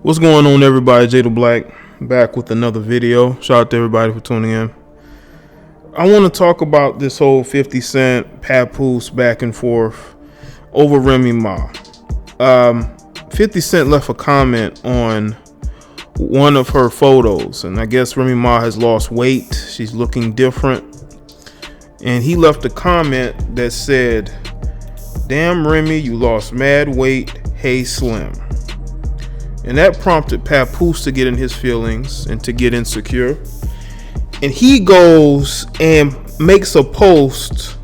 What's going on, everybody? Jaye the Black back with another video. Shout out to everybody for tuning in. I want to talk about this whole 50 Cent Papoose back and forth over Remy Ma. 50 Cent left a comment on one of her photos, and I guess Remy Ma has lost weight. She's looking different. And he left a comment that said, "Damn Remy, you lost mad weight. Hey Slim." And that prompted Papoose to get in his feelings and to get insecure. And he goes and makes a post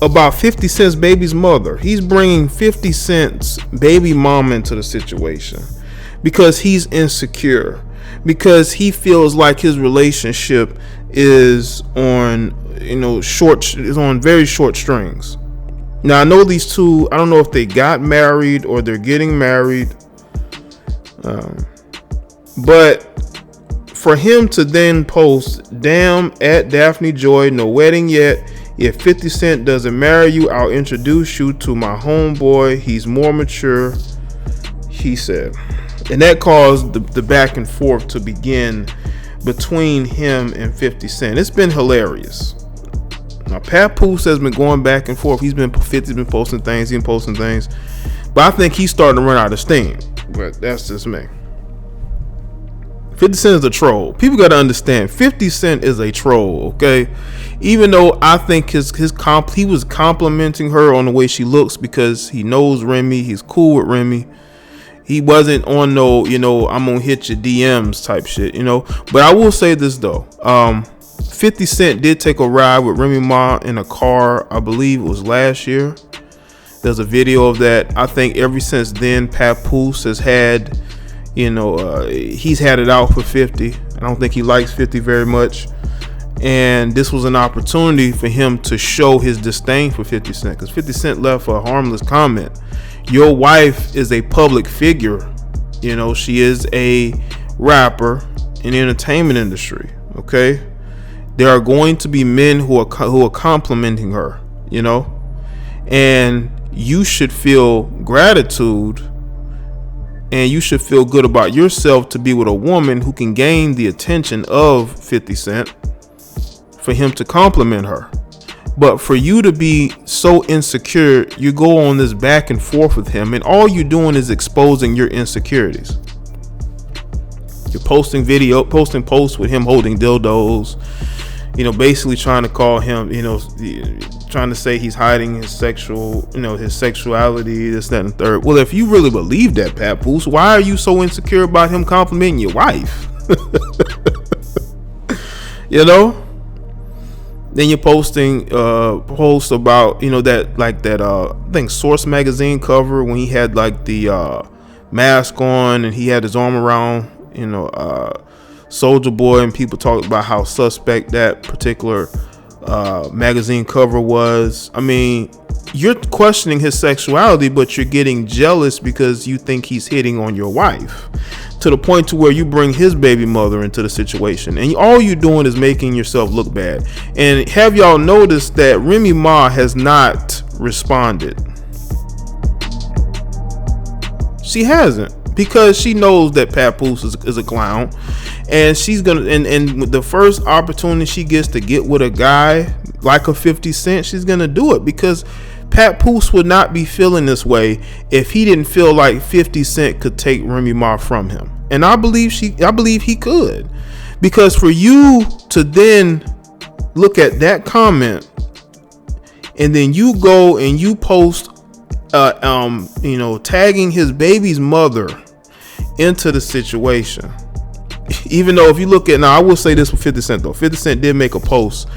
about 50 Cent's baby's mother. He's bringing 50 Cent's baby mom into the situation because he's insecure, because he feels like his relationship is on, very short strings. Now I know these two, I don't know if they got married or they're getting married. But for him to then post, "Damn, at Daphne Joy, no wedding yet. If 50 Cent doesn't marry you, I'll introduce you to my homeboy. He's more mature," he said. And that caused the back and forth to begin between him and 50 Cent. It's been hilarious. Now, Papoose has been going back and forth. 50's been posting things. But I think he's starting to run out of steam. But that's just me. 50 Cent is a troll. People got to understand, 50 Cent is a troll, okay? Even though I think he was complimenting her on the way she looks because he knows Remy, he's cool with Remy. He wasn't on no, I'm going to hit your DMs type shit, But I will say this, though. 50 Cent did take a ride with Remy Ma in a car, I believe it was last year. There's a video of that. I think ever since then, Papoose has had, he's had it out for 50. I don't think he likes 50 very much. And this was an opportunity for him to show his disdain for 50 Cent. Because 50 Cent left a harmless comment. Your wife is a public figure. She is a rapper in the entertainment industry. Okay? There are going to be men who are complimenting her, and you should feel gratitude and you should feel good about yourself to be with a woman who can gain the attention of 50 Cent for him to compliment her. But for you to be so insecure, you go on this back and forth with him, and all you're doing is exposing your insecurities. You're posting posts with him holding dildos, basically trying to call him, trying to say he's hiding his sexuality, this, that, and third. Well, if you really believe that, Papoose, why are you so insecure about him complimenting your wife? Then you're posting posts about, I think Source magazine cover when he had the mask on and he had his arm around, Soldier Boy, and people talk about how suspect that particular magazine cover was. I mean, you're questioning his sexuality, but you're getting jealous because you think he's hitting on your wife, to the point to where you bring his baby mother into the situation, and all you're doing is making yourself look bad. And have y'all noticed that Remy Ma has not responded? She hasn't, because she knows that Papoose is a clown, and she's gonna and the first opportunity she gets to get with a guy like a 50 Cent, she's gonna do it, because Papoose would not be feeling this way if he didn't feel like 50 Cent could take Remy Ma from him. And I believe he could, because for you to then look at that comment and then you go and you post tagging his baby's mother into the situation. Even though if you look at, now I will say this with 50 Cent though, 50 Cent did make a post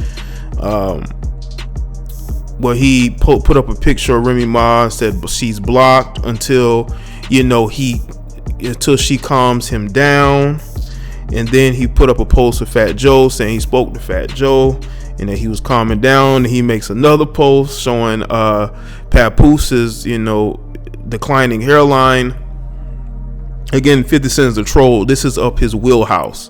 where he put up a picture of Remy Ma and said she's blocked until she calms him down. And then he put up a post with Fat Joe saying he spoke to Fat Joe and that he was calming down. And he makes another post showing Papooses, declining hairline. Again, 50 Cent is a troll. This is up his wheelhouse.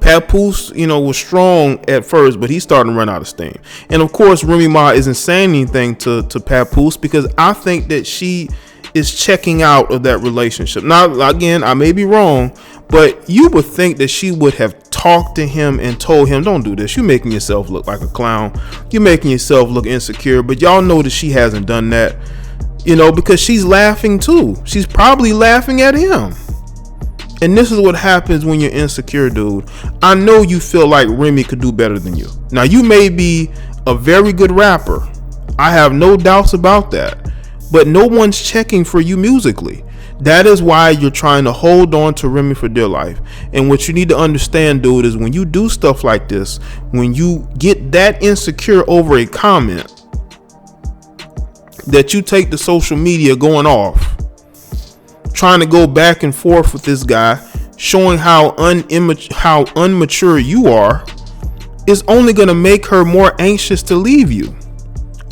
Papoose, was strong at first, but he's starting to run out of steam. And of course, Remy Ma isn't saying anything to Papoose, because I think that she is checking out of that relationship. Now, again, I may be wrong, but you would think that she would have talked to him and told him, don't do this. You're making yourself look like a clown. You're making yourself look insecure. But y'all know that she hasn't done that, because she's laughing too. She's probably laughing at him. And this is what happens when you're insecure, dude. I know you feel like Remy could do better than you. Now, you may be a very good rapper. I have no doubts about that. But no one's checking for you musically. That is why you're trying to hold on to Remy for dear life. And what you need to understand, dude, is when you do stuff like this, when you get that insecure over a comment, that you take to social media going off, trying to go back and forth with this guy, showing how unmature you are, is only going to make her more anxious to leave you.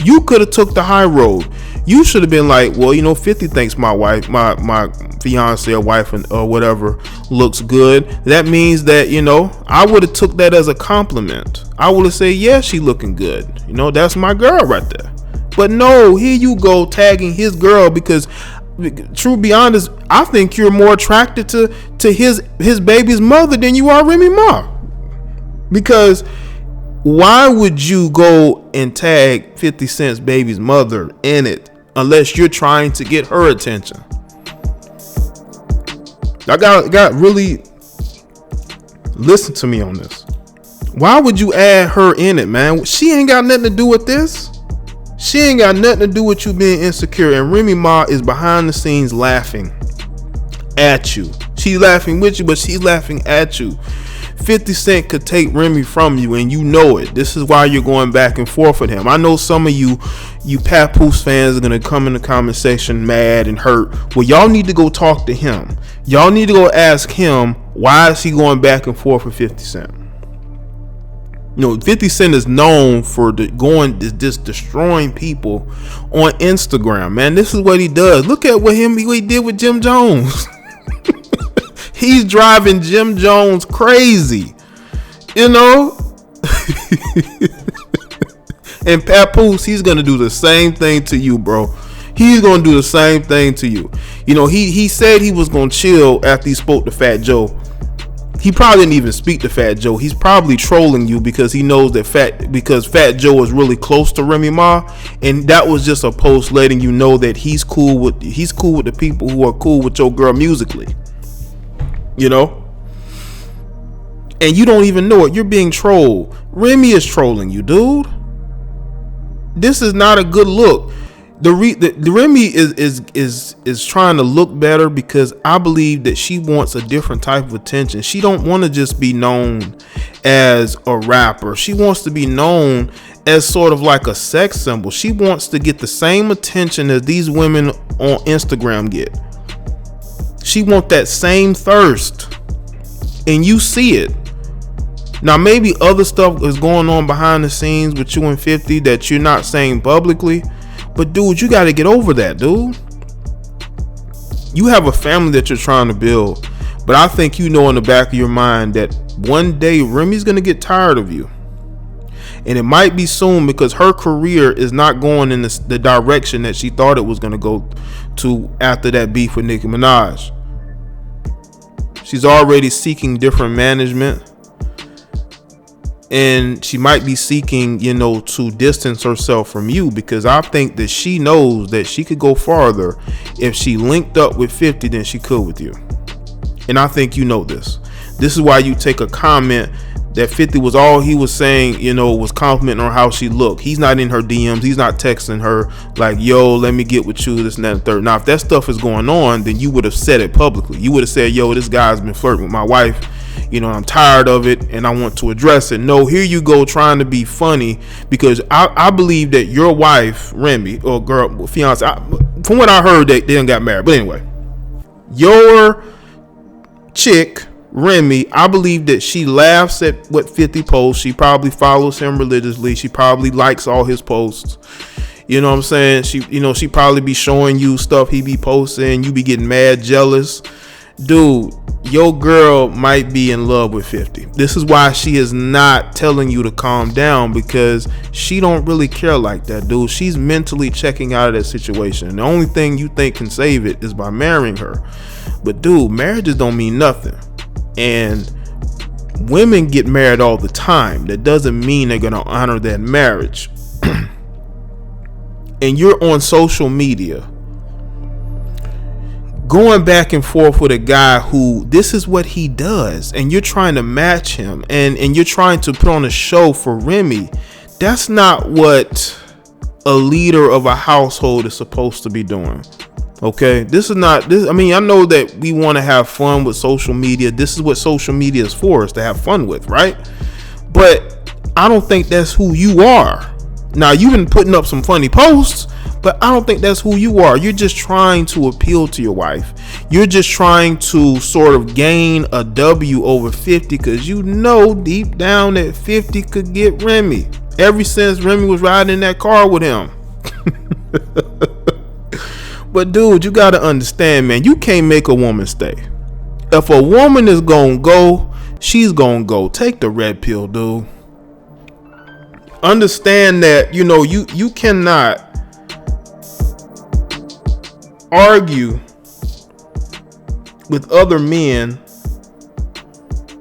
You could have took the high road. You should have been like, well, 50 thinks my wife, my fiance or wife or whatever looks good. That means that, I would have took that as a compliment. I would have said, yeah, she looking good. That's my girl right there. But no, here you go tagging his girl because, true be honest, I think you're more attracted to his baby's mother than you are Remy Ma. Because why would you go and tag 50 Cent's baby's mother in it unless you're trying to get her attention? I got really listen to me on this. Why would you add her in it, man? She ain't got nothing to do with this. She ain't got nothing to do with you being insecure. And Remy Ma is behind the scenes laughing at you. She's laughing with you, but she's laughing at you. 50 Cent could take Remy from you, and you know it. This is why you're going back and forth with him. I know some of you Papoose fans are going to come in the comment section mad and hurt. Well, y'all need to go talk to him. Y'all need to go ask him, why is he going back and forth with 50 Cent? 50 Cent is known for just destroying people on Instagram, man. This is what he does. Look at what he did with Jim Jones. He's driving Jim Jones crazy, And Papoose, he's gonna do the same thing to you, bro. He's gonna do the same thing to you. He said he was gonna chill after he spoke to Fat Joe. He probably didn't even speak to Fat Joe. He's probably trolling you because he knows that Fat Joe is really close to Remy Ma, and that was just a post letting you know that he's cool with the people who are cool with your girl musically. And you don't even know it. You're being trolled. Remy is trolling you, dude. This is not a good look. The Remy is trying to look better because I believe that she wants a different type of attention. She don't want to just be known as a rapper. She wants to be known as sort of like a sex symbol. She wants to get the same attention as these women on Instagram get. She wants that same thirst, and you see it. Now, maybe other stuff is going on behind the scenes with you and 50 that you're not saying publicly. But dude, you got to get over that, dude. You have a family that you're trying to build. But I think in the back of your mind that one day Remy's going to get tired of you. And it might be soon because her career is not going in the direction that she thought it was going to go to after that beef with Nicki Minaj. She's already seeking different management. And she might be seeking, to distance herself from you because I think that she knows that she could go farther if she linked up with 50 than she could with you. And I think this. This is why you take a comment that 50 was all he was saying, was complimenting on how she looked. He's not in her DMs. He's not texting her like, yo, let me get with you, this and that and third. Now, if that stuff is going on, then you would have said it publicly. You would have said, yo, this guy's been flirting with my wife. I'm tired of it and I want to address it. No, here you go trying to be funny because I believe that your wife, Remy, or girl, fiance, from what I heard, they didn't got married. But anyway, your chick, Remy, I believe that she laughs at what 50 posts. She probably follows him religiously. She probably likes all his posts. You know what I'm saying? She probably be showing you stuff he be posting. You be getting mad jealous. dude, your girl might be in love with 50. This is why she is not telling you to calm down, because she don't really care like that, dude. She's mentally checking out of that situation. And the only thing you think can save it is by marrying her. But dude, marriages don't mean nothing. And women get married all the time. That doesn't mean they're going to honor that marriage. And you're on social media going back and forth with a guy who this is what he does, and you're trying to match him, and you're trying to put on a show for Remy. That's not what a leader of a household is supposed to be doing. Okay, this is not this. I mean, I know that we want to have fun with social media. This is what social media is for, is to have fun with, right? But I don't think that's who you are. Now, you've been putting up some funny posts, but I don't think that's who you are. You're just trying to appeal to your wife. You're just trying to sort of gain a W over 50, because you know deep down that 50 could get Remy. Ever since Remy was riding in that car with him. But dude, you got to understand, man, you can't make a woman stay. If a woman is going to go, she's going to go. Take the red pill, dude. Understand that, you know, you cannot argue with other men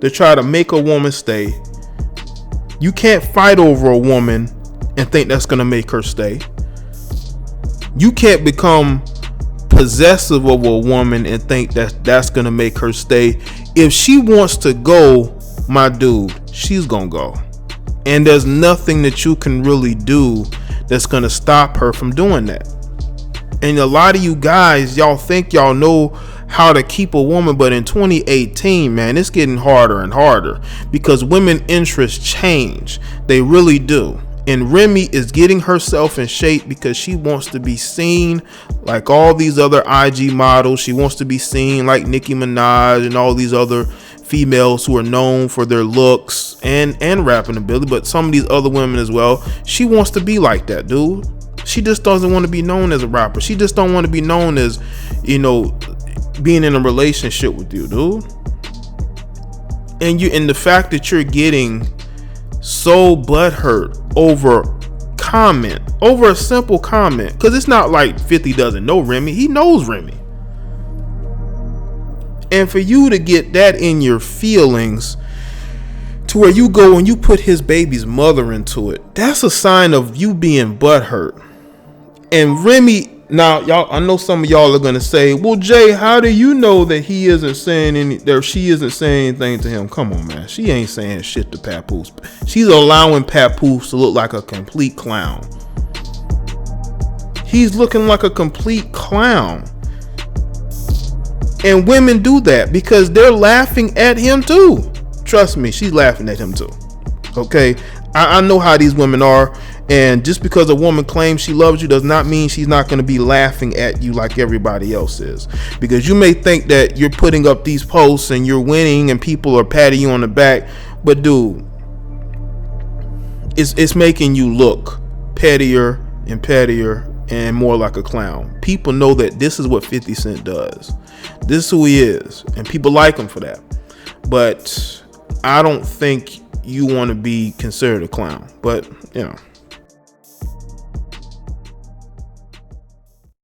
to try to make a woman stay. You can't fight over a woman and think that's going to make her stay. You can't become possessive of a woman and think that that's going to make her stay. If she wants to go, my dude, she's going to go. And there's nothing that you can really do that's going to stop her from doing that. And a lot of you guys, y'all think y'all know how to keep a woman, but in 2018, man, it's getting harder and harder, because women interests change. They really do. And Remy is getting herself in shape because she wants to be seen like all these other IG models. She wants to be seen like Nicki Minaj and all these other females who are known for their looks and rapping ability, but some of these other women as well. She wants to be like that, dude. She just doesn't want to be known as a rapper. She just don't want to be known as, you know, being in a relationship with you, dude. And the fact that you're getting so butthurt over a simple comment, because it's not like 50 doesn't know Remy. He knows Remy. And for you to get that in your feelings to where you go and you put his baby's mother into it, that's a sign of you being butthurt. And Remy, now y'all, I know some of y'all are gonna say, well, Jay, how do you know that she isn't saying anything to him? Come on, man. She ain't saying shit to Papoose. She's allowing Papoose to look like a complete clown. He's looking like a complete clown. And women do that because they're laughing at him too. Trust me, she's laughing at him too. Okay, I know how these women are. And just because a woman claims she loves you does not mean she's not going to be laughing at you like everybody else is. Because you may think that you're putting up these posts and you're winning and people are patting you on the back, but dude, it's making you look pettier and pettier and more like a clown. People know that this is what 50 Cent does. This is who he is, and people like him for that. But I don't think you want to be considered a clown. But, you know.